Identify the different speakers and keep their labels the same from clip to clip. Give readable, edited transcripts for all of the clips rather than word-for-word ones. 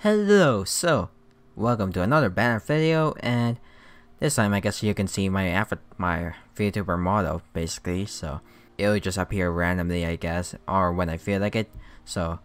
Speaker 1: Hello, welcome to another banner video, and this time I guess you can see my VTuber model basically, so it'll just appear randomly I guess, or when I feel like it. So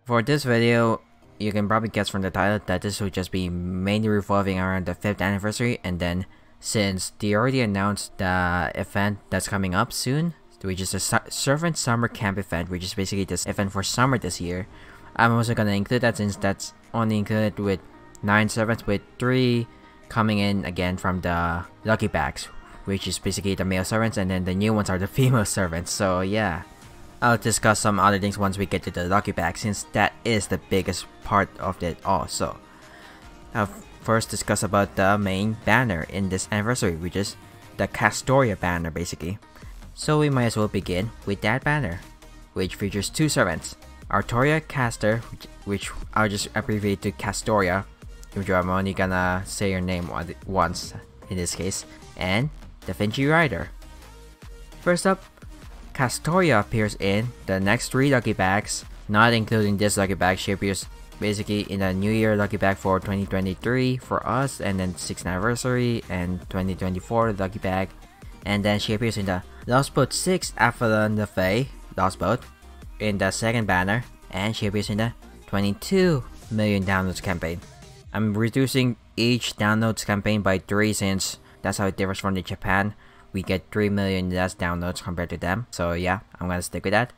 Speaker 1: for this video, you can probably guess from the title that this will just be mainly revolving around the 5th anniversary, and then since they already announced the event that's coming up soon, which is a Servant Summer Camp event, which is basically this event for summer this year, I'm also gonna include that since that's only included with 9 servants, with 3 coming in again from the lucky bags, which is basically the male servants, and then the new ones are the female servants. So yeah, I'll discuss some other things once we get to the lucky bag, since that is the biggest part of it all. So I'll first discuss about the main banner in this anniversary, which is the Castoria banner basically. So we might as well begin with that banner, which features 2 servants. Altria Caster, which I'll just abbreviate to Castoria, which I'm only gonna say her name once in this case, and the Vinci Rider. First up, Castoria appears in the next 3 lucky bags, not including this lucky bag. She appears basically in the New Year lucky bag for 2023 for us, and then 6th anniversary and 2024 lucky bag, and then she appears in the Lost Boat 6 Avalon the Fae Lost Boat in the 2nd banner, and she appears in the 22 million downloads campaign. I'm reducing each downloads campaign by 3 since that's how it differs from the Japan. We get 3 million less downloads compared to them, so yeah, I'm gonna stick with that.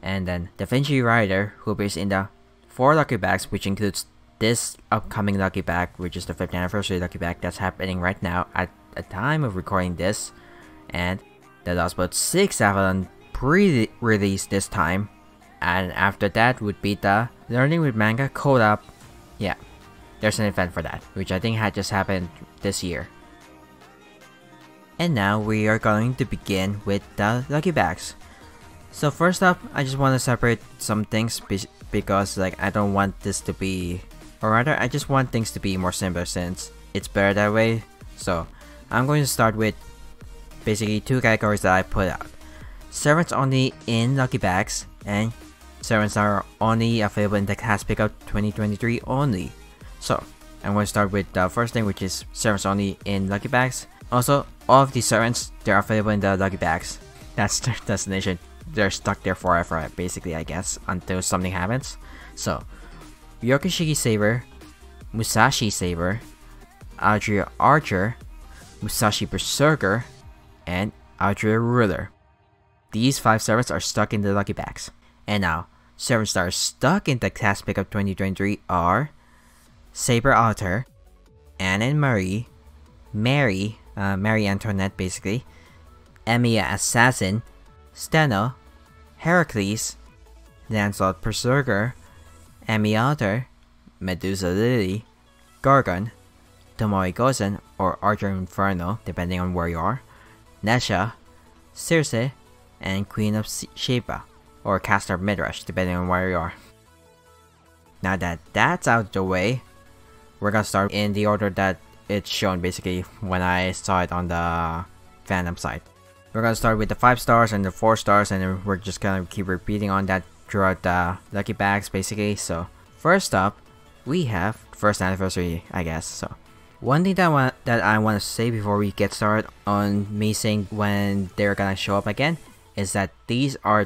Speaker 1: And then the Vinci Rider, who appears in the 4 lucky bags, which includes this upcoming lucky bag, which is the 5th anniversary lucky bag that's happening right now at the time of recording this, and the Lost Boat 6 Avalon pre-release this time, and after that would be the Learning with Manga collab. Yeah, there's an event for that, which I think had just happened this year. And now we are going to begin with the lucky bags. So first up, I just want to separate some things because I don't want this to be, or rather I just want things to be more simpler since it's better that way. So I'm going to start with basically 2 categories that I put out: servants only in lucky bags, and servants are only available in the class pickup 2023 only. So I'm going to start with the first thing, which is servants only in lucky bags. Also, all of these servants, they're available in the lucky bags. That's their destination. They're stuck there forever basically, I guess, until something happens. So Ryougi Saber, Musashi Saber, Altria Archer, Musashi Berserker, and Altria Ruler. These 5 servants are stuck in the lucky bags. And now, servants that are stuck in the class pickup 2023 are Saber Alter, Anne and Marie, Mary Antoinette basically, EMIYA Assassin, Stheno, Heracles, Lancelot Berserker, EMIYA Alter, Medusa Lily, Gorgon, Tomoe Gozen or Archer Inferno depending on where you are, Nezha, Circe, and Queen of Sheba, or Caster Midrash, depending on where you are. Now that that's out of the way, we're gonna start in the order that it's shown basically when I saw it on the fandom site. We're gonna start with the 5 stars and the 4 stars, and then we're just gonna keep repeating on that throughout the lucky bags basically. So first up, we have 1st anniversary, I guess. So one thing that I want to say before we get started on me saying when they're gonna show up again is that these are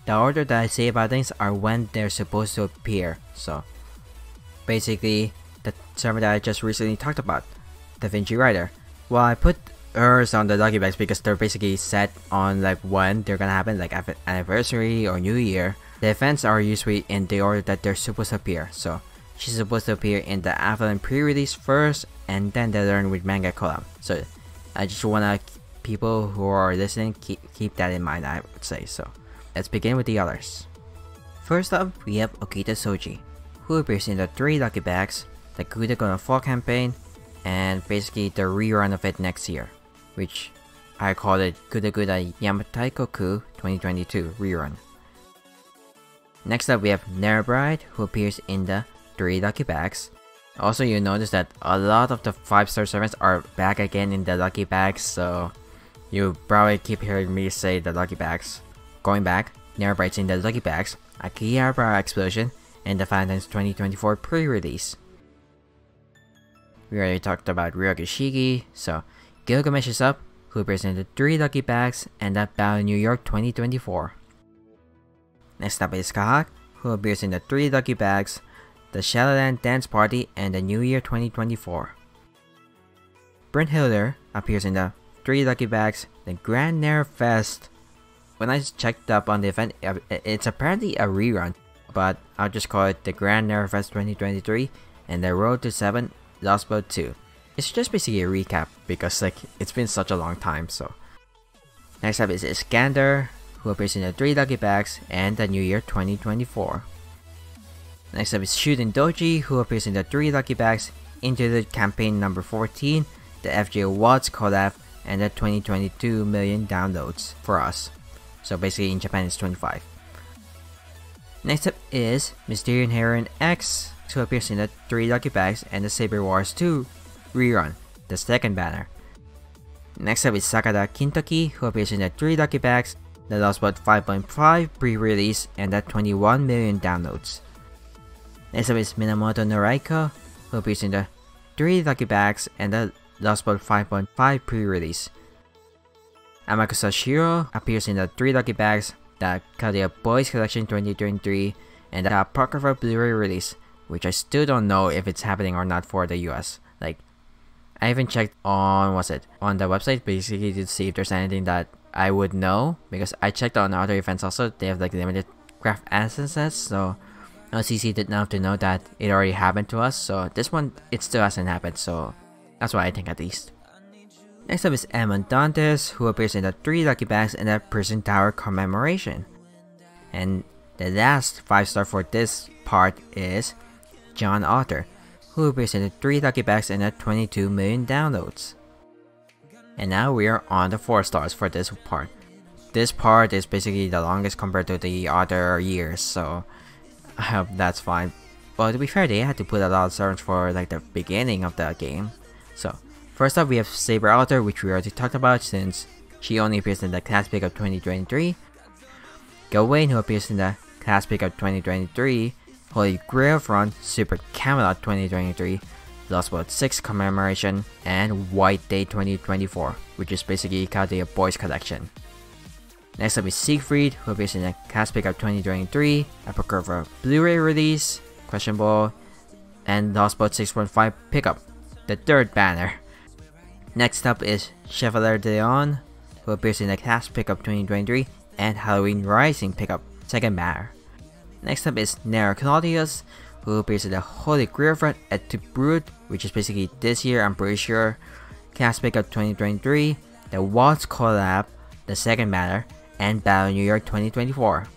Speaker 1: the order that I say about things are when they're supposed to appear. So basically, the server that I just recently talked about, the Vinci Rider. Well, I put hers on the lucky bags because they're basically set on when they're gonna happen, like anniversary or New Year. The events are usually in the order that they're supposed to appear. So she's supposed to appear in the Avalon pre-release first, and then the Learn with Manga collab. So I just wanna people who are listening keep that in mind, I would say. So let's begin with the others. First up, we have Okita Soji, who appears in the 3 lucky bags, the Kudagona Fall campaign, and basically the rerun of it next year, which I called it Kudaguda Yamataikoku 2022 rerun. Next up, we have Nero Bride, who appears in the 3 lucky bags. Also, you notice that a lot of the 5-star servants are back again in the lucky bags, so you probably keep hearing me say the lucky bags. Going back, Nero Bride's in the lucky bags, Akihabara Explosion, and the Valentine's 2024 pre-release. We already talked about Ryougi Shiki, so Gilgamesh is up, who appears in the 3 Lucky Bags and the Battle New York 2024. Next up is Scathach, who appears in the 3 Lucky Bags, the Shadowland Dance Party, and the New Year 2024. Brynhildr appears in the 3 Lucky Bags, the Grand Nero Fest. When I checked up on the event, it's apparently a rerun, but I'll just call it the Grand Nero Fest 2023 and the Road to 7 Lost Boat 2. It's just basically a recap because like it's been such a long time. So next up is Iskandar, who appears in the 3 Lucky Bags and the New Year 2024. Next up is Shuten Douji, who appears in the 3 Lucky Bags, Interlude Campaign number 14, the FGO Watts collab, and the 2022 million downloads for us. So basically in Japan it's 25. Next up is Mysterian Heroine X, who appears in the 3 Lucky Bags and the Saber Wars 2 rerun, the second banner. Next up is Sakata Kintoki, who appears in the 3 Lucky Bags, the Lost Boat 5.5 pre-release, and the 21 million downloads. Next up is Minamoto Noraiko, who appears in the 3 Lucky Bags and the Lost Boat 5.5 pre-release. Amakusa Shirou appears in the 3 Lucky Bags, the Castoria Boys Collection 2023, and the Apocrypha Blu-ray release, which I still don't know if it's happening or not for the US. Like, I even checked on, on the website basically to see if there's anything that I would know, because I checked on other events also, they have like limited craft essences, so I was easy enough to know that it already happened to us, so this one, it still hasn't happened, so that's what I think at least. Next up is Edmond Dantes, who appears in the 3 Lucky Bags and the Prison Tower commemoration. And the last 5-star for this part is Jeanne Alter, who appears in the 3 Lucky Bags and the 22 million downloads. And now we are on the 4 stars for this part. This part is basically the longest compared to the other years, so I hope that's fine. But to be fair, they had to put a lot of servants for like the beginning of the game. So first up we have Saber Alter, which we already talked about since she only appears in the class pickup 2023. Gawain, who appears in the class pickup 2023. Holy Grail Front, Super Camelot 2023, Lost Boat 6 commemoration, and White Day 2024, which is basically Castoria Boys Collection. Next up is Siegfried, who appears in the Cast Pickup 2023, Apocrypha Blu-ray release, questionable, and Lost Boat 6.5 pickup, the third banner. Next up is Chevalier D'Eon, who appears in the Cast Pickup 2023 and Halloween Rising pickup, second banner. Next up is Nero Claudius, who appears in the Holy Grail Front at to Brood, which is basically this year, I'm pretty sure. Cast Pickup 2023, the Watts collab, the second banner, and Battle New York 2024.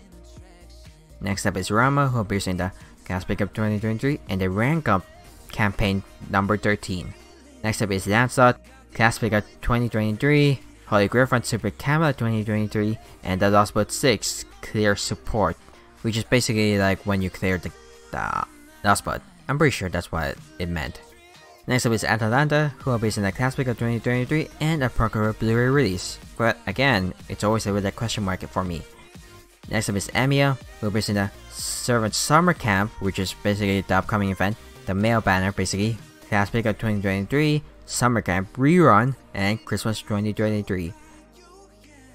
Speaker 1: Next up is Rama, who appears in the Cast Pickup 2023 and the Rank Up campaign number 13. Next up is Lancelot, Cast Pickup 2023, Holy Grail Front Super Camelot 2023, and the Lost Boat 6 Clear Support, which is basically like when you clear the Lost Boat. I'm pretty sure that's what it meant. Next up is Atalanta, who appears in the Cast Pickup 2023 and a Apocrypha Blu-ray release, but again, it's always with a question mark for me. Next up is EMIYA, who appears in the Servant Summer Camp, which is basically the upcoming event, the male banner basically, Cast Pickup 2023, Summer Camp Rerun, and Christmas 2023.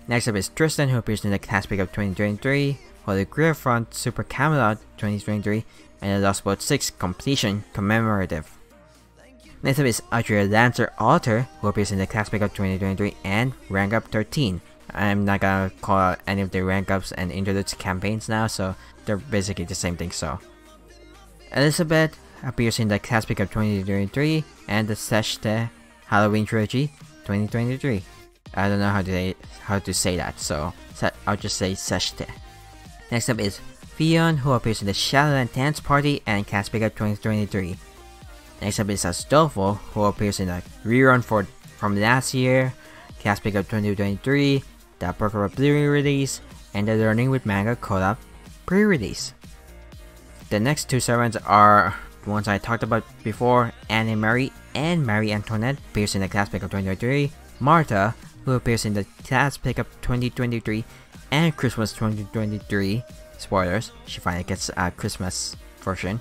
Speaker 1: Next up is Tristan, who appears in the Cast Pickup 2023, Holy Grail Front Super Camelot 2023, and the Lost Boat 6 Completion Commemorative. Next up is Altria Lancer Alter, who appears in the Cast Pickup 2023 and Rank Up 13. I'm not gonna call out any of the Rank Ups and Interludes campaigns now, so they're basically the same thing. So Elizabeth appears in the Cast Pickup 2023 and the Seshte Halloween Trilogy 2023. I don't know how to say that, so I'll just say Seshte. Next up is Theon, who appears in the Shadowland Dance Party and Cast Pickup 2023. Next up is Astolfo, who appears in a rerun from last year, Cast Pickup 2023, the Apocrypha Blu-ray release, and the Learning with Manga collab pre-release. The next two servants are the ones I talked about before. Anne Marie and Marie Antoinette appears in the Cast Pickup 2023, Martha, who appears in the Cast Pickup 2023 and Christmas 2023. Spoilers, she finally gets Christmas version.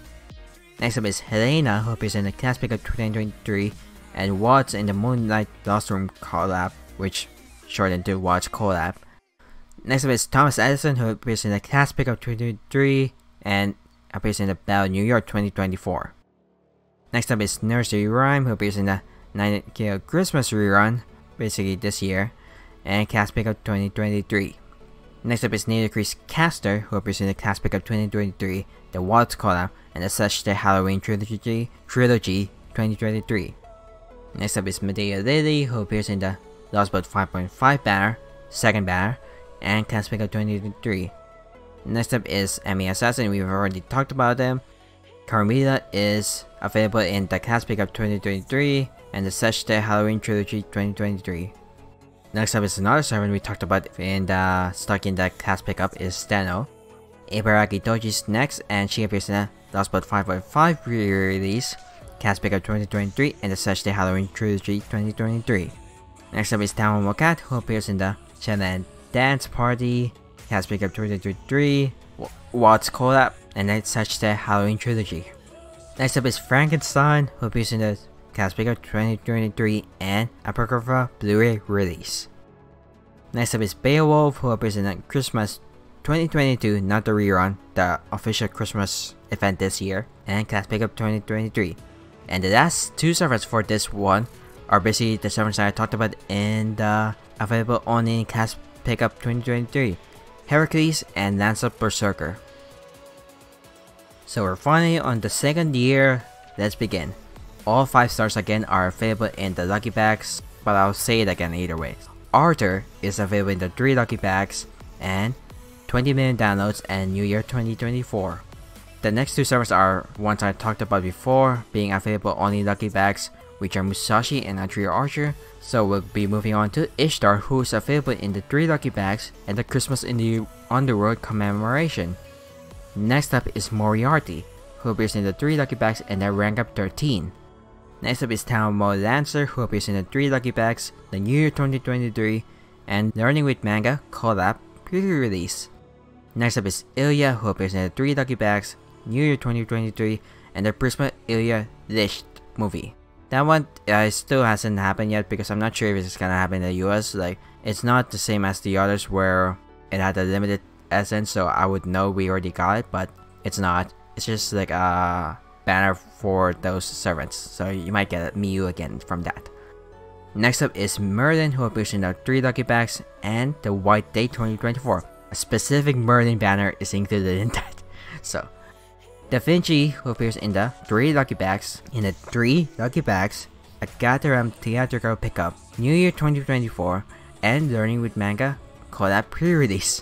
Speaker 1: Next up is Helena, who appears in the cast pick of 2023, and Watts in the Moonlight Lost Room collab, which shortened to Watts collab. Next up is Thomas Edison, who appears in the cast pick of 2023, and appears in the Battle New York 2024. Next up is Nursery Rhyme, who appears in the Nightingale Christmas rerun, basically this year, and cast pick of 2023. Next up is Nidocrease Caster, who appears in the cast pick of 2023, the Watts collab, and the Such the Halloween Trilogy 2023. Next up is Medea Lily, who appears in the Lost Boat 5.5 banner, second banner, and cast pick of 2023. Next up is Emmy Assassin, we've already talked about them. Carmilla is available in the cast pick of 2023, and the Such the Halloween Trilogy 2023. Next up is another servant we talked about in the stuck in the cast pickup is Stheno. Ibaraki Doji's next, and she appears in the Lost Boat 5.5 re-release, cast pickup 2023, and the Such the Halloween Trilogy 2023. Next up is Tomoe Cat, who appears in the Shuten Dance Party, cast pickup 2023, Watts collab, and then Such the Halloween Trilogy. Next up is Frankenstein, who appears in the cast pickup 2023 and Apocrypha Blu-ray release. Next up is Beowulf, who appears in the Christmas 2022, not the rerun, the official Christmas event this year, and cast pickup 2023. And the last two servers for this one are basically the servers I talked about in the available only cast pickup 2023, Heracles and Lancelot Berserker. So we're finally on the second year, let's begin. All 5 stars again are available in the lucky bags, but I'll say it again either way. Arthur is available in the 3 lucky bags, and 20 million downloads and New Year 2024. The next 2 servers are ones I talked about before, being available only lucky bags, which are Musashi and Altria Archer. So we'll be moving on to Ishtar, who is available in the 3 lucky bags and the Christmas in the Underworld commemoration. Next up is Moriarty, who appears in the 3 lucky bags and their rank up 13. Next up is Tomoe Lancer, who appears in the 3 lucky bags, the New Year 2023, and Learning with Manga collab pre-release. Next up is Ilya, who appears in the 3 lucky bags, New Year 2023, and the Prisma Ilya Licht movie. That one still hasn't happened yet because I'm not sure if it's gonna happen in the US. Like, it's not the same as the others where it had a limited essence, so I would know we already got it, but it's not. It's just like a banner for those servants, so you might get a Miyu again from that. Next up is Merlin, who appears in the 3 lucky bags and the White Day 2024. A specific Merlin banner is included in that. So, Da Vinci, who appears in the 3 lucky bags, a Gataram theatrical pickup, New Year 2024, and Learning with Manga collab pre-release.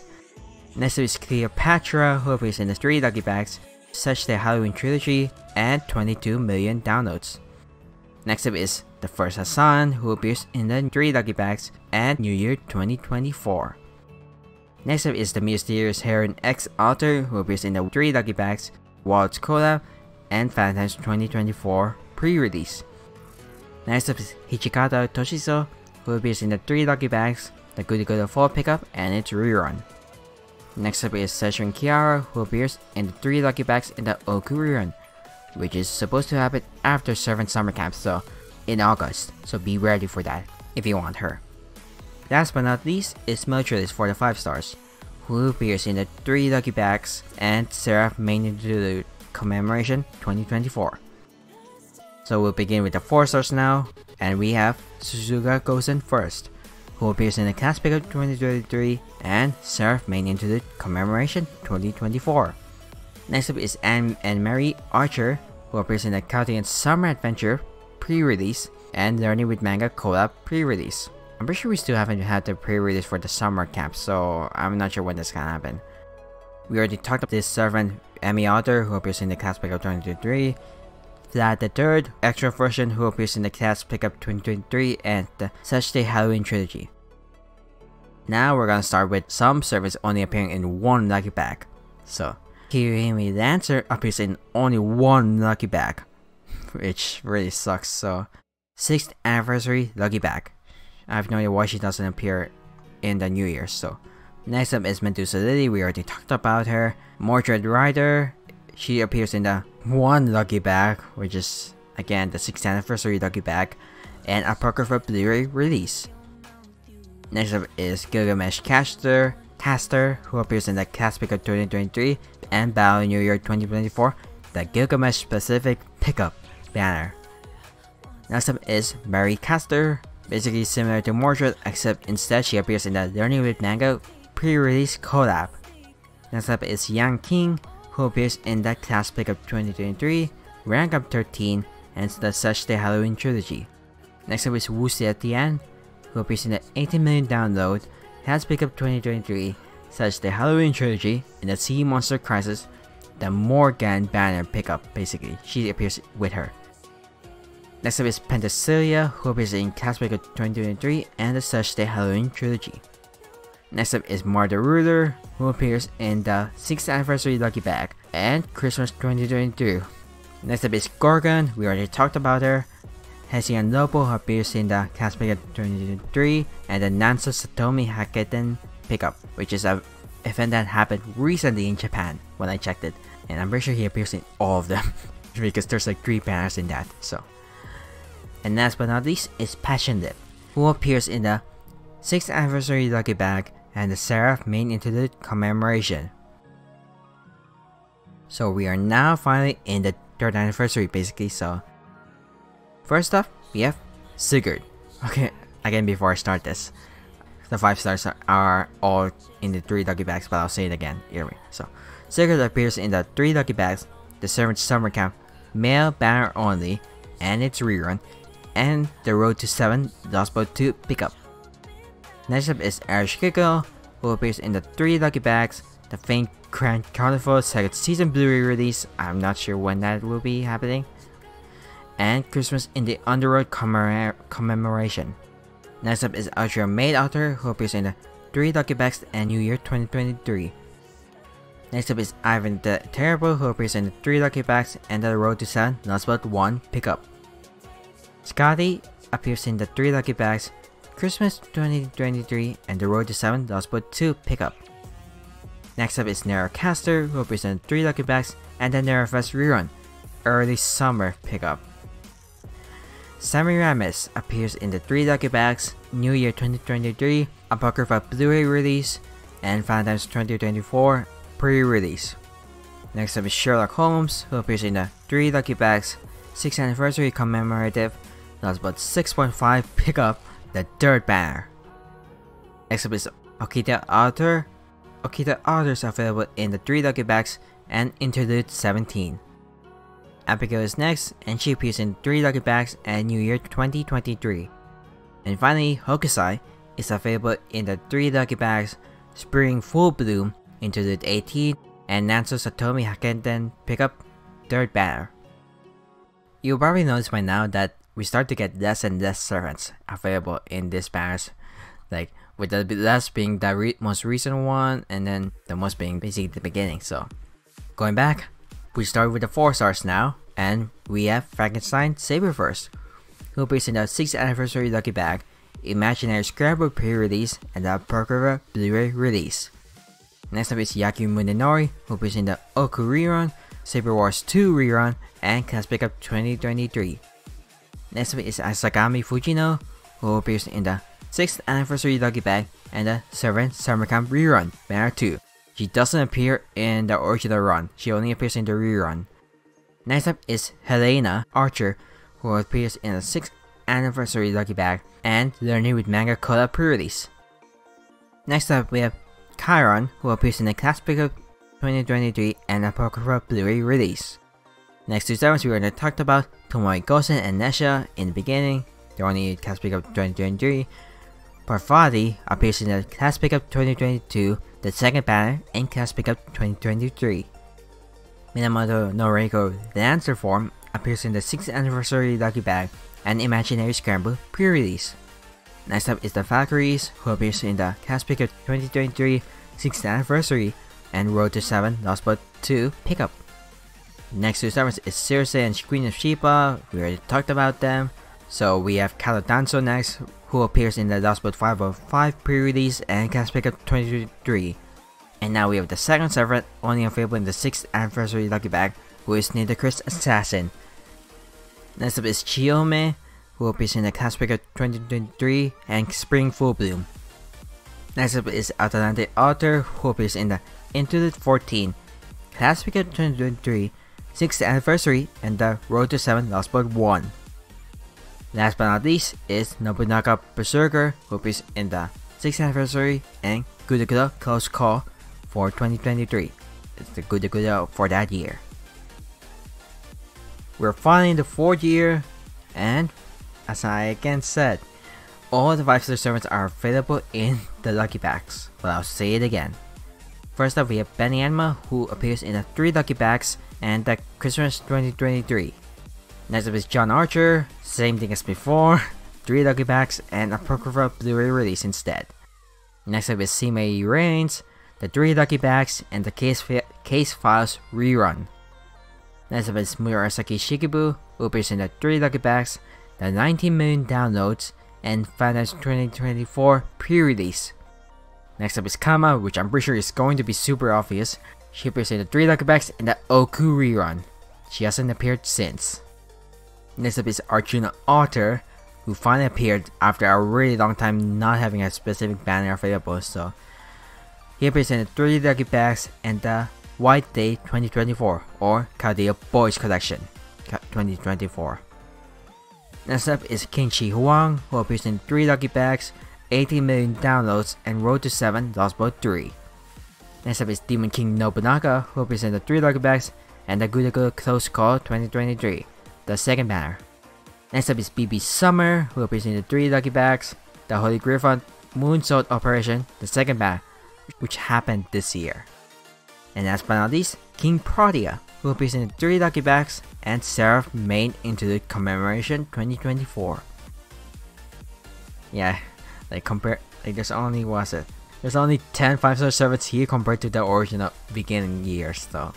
Speaker 1: Next up is Cleopatra, who appears in the 3 lucky bags, Such the Halloween Trilogy, and 22 million downloads. Next up is the First Hassan, who appears in the 3 lucky bags and New Year 2024. Next up is the Mysterious Heron X Alter, who appears in the 3 lucky bags, Watts collab, and Valentine's 2024 pre-release. Next up is Hichikata Toshizo, who appears in the 3 lucky bags, the Goody Goody Fall pickup, and its rerun. Next up is Sesshoin Kiara, who appears in the 3 lucky bags in the Oku rerun, which is supposed to happen after Servant Summer Camp, so in August, so be ready for that if you want her. Last but not least is Melchilis for the 5 stars, who appears in the 3 lucky bags and Seraph Main Interlude Commemoration 2024. So we'll begin with the 4 stars now, and we have Suzuka Gosen first, who appears in the cast pickup 2023 and Seraph Main Interlude Commemoration 2024. Next up is Anne and Mary Archer, who appears in the Chaldean Summer Adventure pre-release and Learning with Manga collab pre-release. I'm pretty sure we still haven't had the pre-release for the summer camp, so I'm not sure when this can happen. We already talked about this servant Emmy Alter, who appears in the cast pickup 2023, Vlad the Third extra version, who appears in the cast pickup 2023, and the Such the Halloween Trilogy. Now we're gonna start with some servants only appearing in 1 lucky bag. So, Kirimi Lancer appears in only 1 lucky bag, which really sucks. So, 6th anniversary lucky bag. I have no idea why she doesn't appear in the New Year. So, next up is Medusa Lily. We already talked about her. Mordred Rider. she appears in the 1 lucky bag, which is again the 6th anniversary lucky bag, and Apocrypha Blu-ray release. Next up is Gilgamesh Caster, who appears in the Cast Pickup 2023 and Battle New Year 2024, the Gilgamesh specific pickup banner. Next up is Mary Caster, basically similar to Mordred, except instead she appears in the Learning with Manga pre-release collab. Next up is Yang King, who appears in the Class Pickup 2023, rank up 13, and the Such Day Halloween trilogy. Next up is Wu Tian, who appears in the 18 million download Class Pickup 2023, Such Day Halloween trilogy, in the Sea Monster Crisis, the Morgan banner pickup. Basically, she appears with her. Next up is Penthesilea, who appears in Class Pickup 2023 and the Such Day Halloween trilogy. Next up is Martha Ruler, who appears in the 6th anniversary lucky bag and Christmas 2022. Next up is Gorgon, we already talked about her. Hessian Lobo, who appears in the Cast Pickup 2023 and the Nanso Satomi Haketen pickup, which is an event that happened recently in Japan when I checked it, and I'm pretty sure he appears in all of them because there's like 3 banners in that. So, and last but not least is Passion Lip, who appears in the 6th anniversary lucky bag and the Seraph main interlude commemoration. So we are now finally in the 3rd anniversary basically. So first up, we have Sigurd. Okay, again before I start this, the 5 stars are all in the 3 lucky bags, but I'll say it again. Hear me. So Sigurd appears in the 3 lucky bags, the 7th summer camp, male banner only, and its rerun, and the Road to 7 Lost Boat 2 pickup. Next up is Arishikiko, who appears in the 3 lucky bags, the Faint Grand Carnival 2nd season Blu-ray release, I'm not sure when that will be happening, and Christmas in the Underworld commemoration. Next up is Altria Maid Alter, who appears in the 3 lucky bags and New Year 2023. Next up is Ivan the Terrible, who appears in the 3 lucky bags and the Road to 7 Lost Boat 1 pickup. Scotty appears in the 3 lucky bags, Christmas 2023 and the Road to 7 Lost Boat 2 pickup. Next up is Nero Caster, who appears in the 3 lucky bags and the Nero Fest rerun, early summer pickup. Semiramis appears in the 3 lucky bags, New Year 2023, Apocrypha Blu-ray release, and Valentine's 2024 pre-release. Next up is Sherlock Holmes, who appears in the 3 lucky bags, 6th anniversary commemorative, Lost Boat 6.5 pickup, the 3rd banner. Next up is Okita Alter. Okita Alter is available in the 3 lucky bags and Interlude 17. Abigail is next, and she appears in 3 lucky bags and New Year 2023. And finally, Hokusai is available in the 3 lucky bags, Spring Full Bloom, Interlude 18, and Nanso Satomi Hakenten pickup, 3rd banner. You'll probably notice by now that we start to get less and less servants available in these banners, like with the less being the most recent one, and then the most being basically the beginning. So going back, we start with the 4 stars now, and we have Frankenstein Sabreverse, who appears in the 6th anniversary lucky bag, Imaginary Scrapbook pre-release, and the Apocrypha Blu-ray release. Next up is Yaku Munenori, who appears in the Oku rerun, Saber Wars 2 rerun, and Class Pickup 2023. Next up is Asagami Fujino, who appears in the 6th anniversary lucky bag and the 7th summer camp rerun, banner 2. She doesn't appear in the original run, she only appears in the rerun. Next up is Helena Archer, who appears in the 6th anniversary lucky bag and Learning with Manga collab pre-release. Next up we have Chiron, who appears in the Class Pickup 2023 and Apocrypha Blu-ray release. Next 2 servants we already talked about, Tomoe Gosen and Nezha in the beginning, they're only Class Pickup 2023. Parvati appears in the Class Pickup 2022, the 2nd banner, and Class Pickup 2023. Minamoto no Reiko, the answer form, appears in the 6th anniversary lucky bag and Imaginary Scramble pre-release. Next up is the Valkyries, who appears in the Class Pickup 2023, 6th anniversary, and Road to 7 Lost Boat 2 pickup. Next 2 servants is Circe and Queen of Sheba, we already talked about them. So we have Kalodanso next, who appears in the Lost Boat 505 pre-release and Class Pickup 2023. And now we have the second servant, only available in the 6th anniversary lucky bag, who is Nidacris Assassin. Next up is Chiome, who appears in the Class Picker 2023 and Spring Full Bloom. Next up is Jeanne Alter, who appears in the Into the 14, Class Picker 2023, 6th anniversary, and the Road to 7 Lost But 1. Last but not least is Nobunaga Berserker, who appears in the 6th anniversary and Guda Close Call for 2023. It's the Guda for that year. We're finally in the 4th year, and as I again said, all the 5-star servants are available in the lucky bags, but I'll say it again. First up, we have Benny Enma, who appears in the 3 lucky bags and the Christmas 2023. Next up is John Archer, same thing as before, 3 lucky bags and a Apocrypha Blu-ray release instead. Next up is Simei Reigns, the 3 lucky bags and the Case Files rerun. Next up is Murasaki Shikibu, who appears in the 3 lucky bags, the 19 million downloads, and Finance 2024 pre-release. Next up is Kama, which I'm pretty sure is going to be super obvious. She appears in the 3 lucky bags and the Oku rerun. She hasn't appeared since. Next up is Arjuna Alter, who finally appeared after a really long time not having a specific banner available, so he appears in the 3 lucky bags and the White Day 2024 or Kadeo Boys Collection 2024. Next up is Kingchi Huang, who appears in 3 lucky bags, 80 million downloads, and Road to 7 Lost Boat 3. Next up is Demon King Nobunaga, who appears in the 3 lucky bags and the Good Close Call 2023, the 2nd banner. Next up is BB Summer, who appears in the 3 lucky bags, the Holy Griffon Moonsault Operation, the 2nd banner, which happened this year. And last but not least, King Protea, who appears in the 3 lucky bags and Seraph Main Interlude Commemoration 2024. Yeah, there's only 10 5-star servants here compared to the original beginning years though.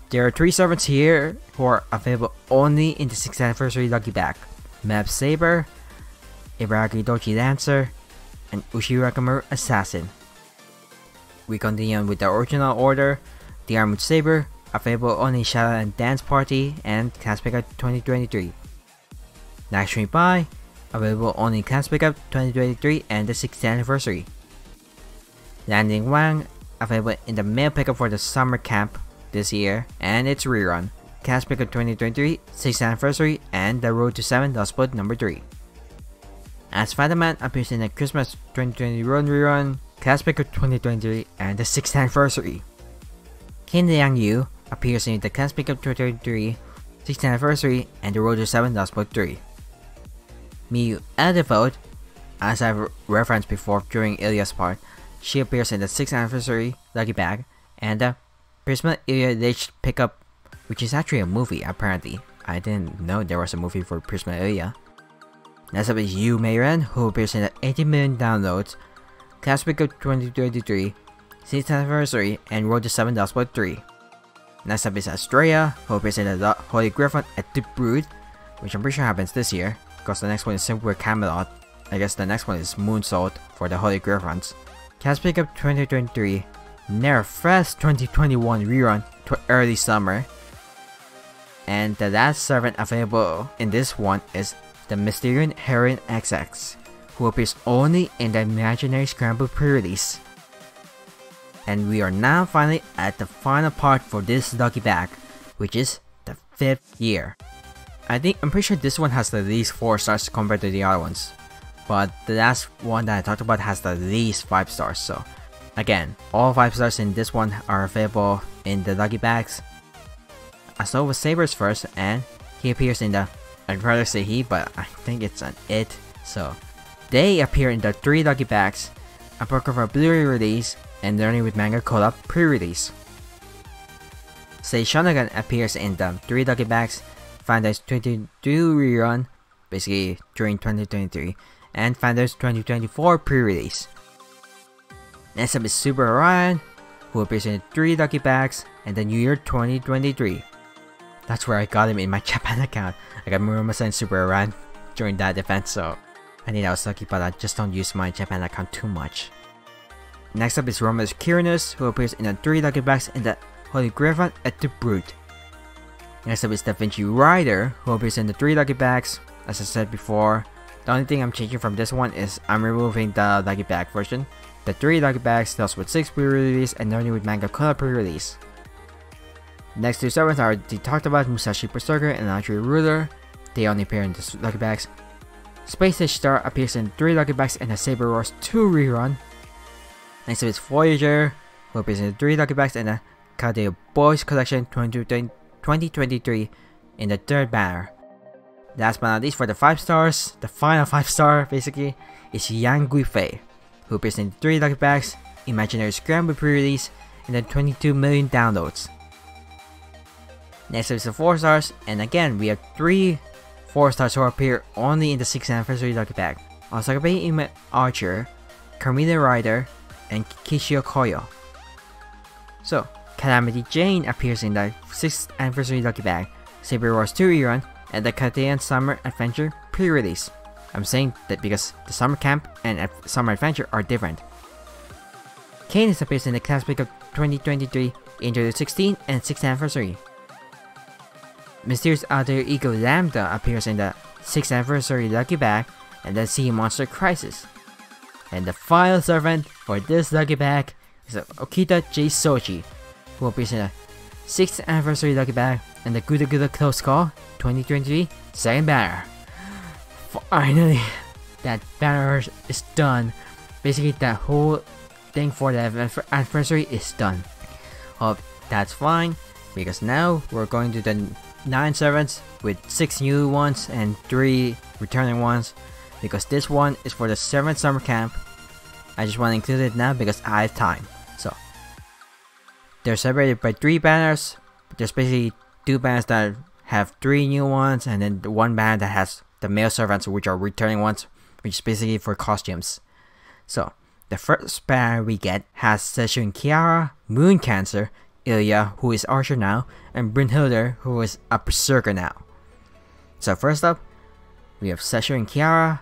Speaker 1: There are 3 servants here who are available only in the 6th anniversary lucky bag: Mab Saber, Ibaraki Doji Lancer, and Ushirakamu Assassin. We continue on with the original order: the Armored Saber, available only in Shadow and Dance Party and Class Pickup 2023. Lakshmi Bai, available only in Class Pickup 2023 and the 6th anniversary. Landing Wang, available in the male pickup for the summer camp this year and its rerun, Class Pickup 2023, 6th anniversary, and the Road to 7 Lost Boat number 3. As Spider-Man appears in the Christmas 2020 rerun, Class Pickup 2023, and the 6th anniversary. Kin Liang Yu appears in the Class Pickup 2023, 6th anniversary, and the Road to 7 Lost Boat 3. Miyu Edevote, as I've referenced before during Ilya's part, she appears in the 6th anniversary lucky bag and the Prisma Ilya Lich pickup, which is actually a movie apparently. I didn't know there was a movie for Prisma Ilya. Next up is Yu Meiren, who appears in the 80 million downloads, Class Pickup 2023, 6th anniversary, and Road to 7 Lost Boat 3. Next up is Astrea, who appears in the Holy Griffon at the Brood, which I'm pretty sure happens this year, because the next one is Simpler Camelot. I guess the next one is Moonsault for the Holy Griffons. Class Pickup 2023, Nero Fest 2021 rerun to early summer. And the last servant available in this one is the Mysterian Heroine XX, who appears only in the Imaginary Scramble pre-release. And we are now finally at the final part for this lucky bag, which is the 5th year. I'm pretty sure this one has the least 4 stars compared to the other ones, but the last one that I talked about has the least 5 stars, so again, all 5 stars in this one are available in the lucky bags. Asova Saber's first, and he appears in the, I'd rather say he, but I think it's an it, so they appear in the 3 lucky bags, Apocrypha Blu-ray release, and Learning with Manga collab pre-release. Seishonagan appears in the 3 lucky bags, Fanda's 2022 rerun, basically during 2023, and Fanda's 2024 pre-release. Next up is Super Orion, who appears in 3 lucky bags and the New Year 2023. That's where I got him in my Japan account. I got Murumasa and Super Orion during that event, so I think I was lucky, but I just don't use my Japan account too much. Next up is Romulus Quirinus, who appears in the 3 lucky bags in the Holy Griffon et the Brute. Next up is the Vinci Rider, who appears in the 3 lucky bags. As I said before, the only thing I'm changing from this one is I'm removing the lucky bag version. The 3 lucky bags deals with 6 pre-release and only with manga color pre-release. Next 2 servants are the talked about Musashi Berserker and Altria Ruler. They only appear in the lucky bags. Space Age Star appears in 3 lucky bags in the Saber Wars 2 rerun. Next up is Voyager, who appears in the 3 lucky bags in the Kadeo Boys Collection 2023 in the 3rd banner. Last but not least, for the 5 stars, the final 5 star basically, is Yang Guifei, who appears in 3 lucky bags, Imaginary Scramble pre-release, and then 22 million downloads. Next up is the 4 stars, and again we have 3 4 stars who appear only in the 6th anniversary lucky bag. Osakabe Archer, Carmilla Rider, and Kishio Koyo. So, Calamity Jane appears in the 6th anniversary lucky bag, Saber Wars 2 rerun, and the Katean Summer Adventure pre-release. I'm saying that because the Summer Camp and Summer Adventure are different. Canis appears in the Class Pickup 2023 into the 16th and 6th anniversary. Mysterious Alter Ego Lambda appears in the 6th anniversary lucky bag and the Sea Monster Crisis. And the final servant for this lucky bag is Okita J. Sochi, who appears in the 6th anniversary lucky bag and the Guda Guda Close Call 2023 2nd banner. Finally, that banner is done. Basically, that whole thing for the anniversary is done. Hope that's fine, because now we're going to the 9 servants with 6 new ones and 3 returning ones, because this one is for the 7th summer camp. I just want to include it now because I have time. So they're separated by 3 banners. There's basically 2 banners that have 3 new ones, and then the 1 banner that has the male servants, which are returning ones, which is basically for costumes. So the first banner we get has Sesshoin Kiara, Moon Cancer, EMIYA, who is Archer now, and Brynhilde, who is a Berserker now. So first up, we have Sesshoin Kiara,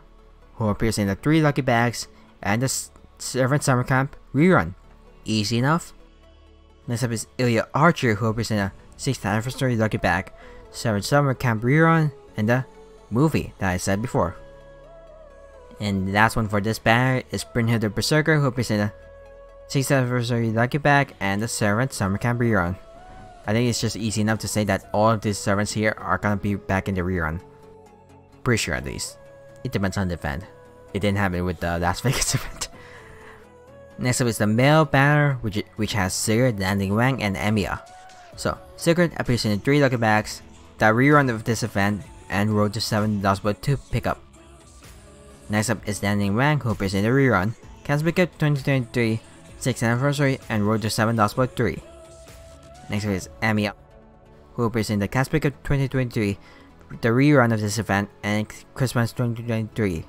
Speaker 1: who appears in the 3 lucky bags and the 7th summer camp rerun. Easy enough. Next up is EMIYA Archer, who appears in the 6th anniversary lucky bag, 7th summer camp rerun, and the movie that I said before. And the last one for this banner is Brynhilde Berserker, who appears in the 6th anniversary lucky bag and the 7th summer camp rerun. I think it's just easy enough to say that all of these servants here are gonna be back in the rerun. Pretty sure at least. It depends on the event. It didn't happen with the Las Vegas event. Next up is the male banner, which has Sigurd, Landing Wang, and EMIYA. So Sigurd appears in the 3 lucky bags, the rerun of this event, and Road to 7 Lost Boy 2 pickup. Next up is Landing Wang, who appears in the rerun, Cast Pickup 2023, 6th anniversary, and Road to 7 Lost Boy 3. Next up is EMIYA, who appears in the Cast Pickup 2023, the rerun of this event, and Christmas 2023.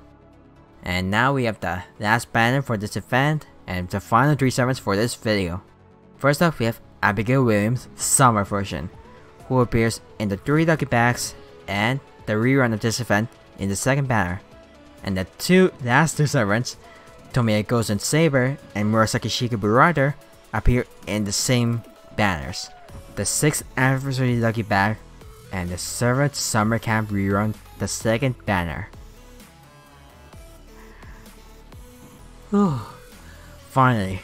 Speaker 1: And now we have the last banner for this event, and the final 3 servants for this video. First up, we have Abigail Williams, Summer version, who appears in the 3 lucky bags and the rerun of this event in the 2nd banner. And the last 2 servants, Tomoe Ghost and Saber and Murasaki Shikibu Rider, appear in the same banners. The 6th anniversary lucky bag and the 7th summer camp rerun, the 2nd banner. Finally,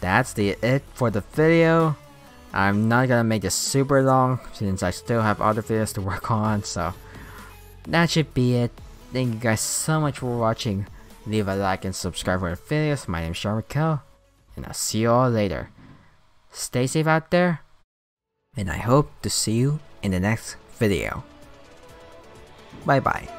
Speaker 1: that's it for the video. I'm not gonna make this super long since I still have other videos to work on, so that should be it. Thank you guys so much for watching. Leave a like and subscribe for the videos. My name is Sean Raquel, and I'll see you all later. Stay safe out there, and I hope to see you in the next video. Bye bye.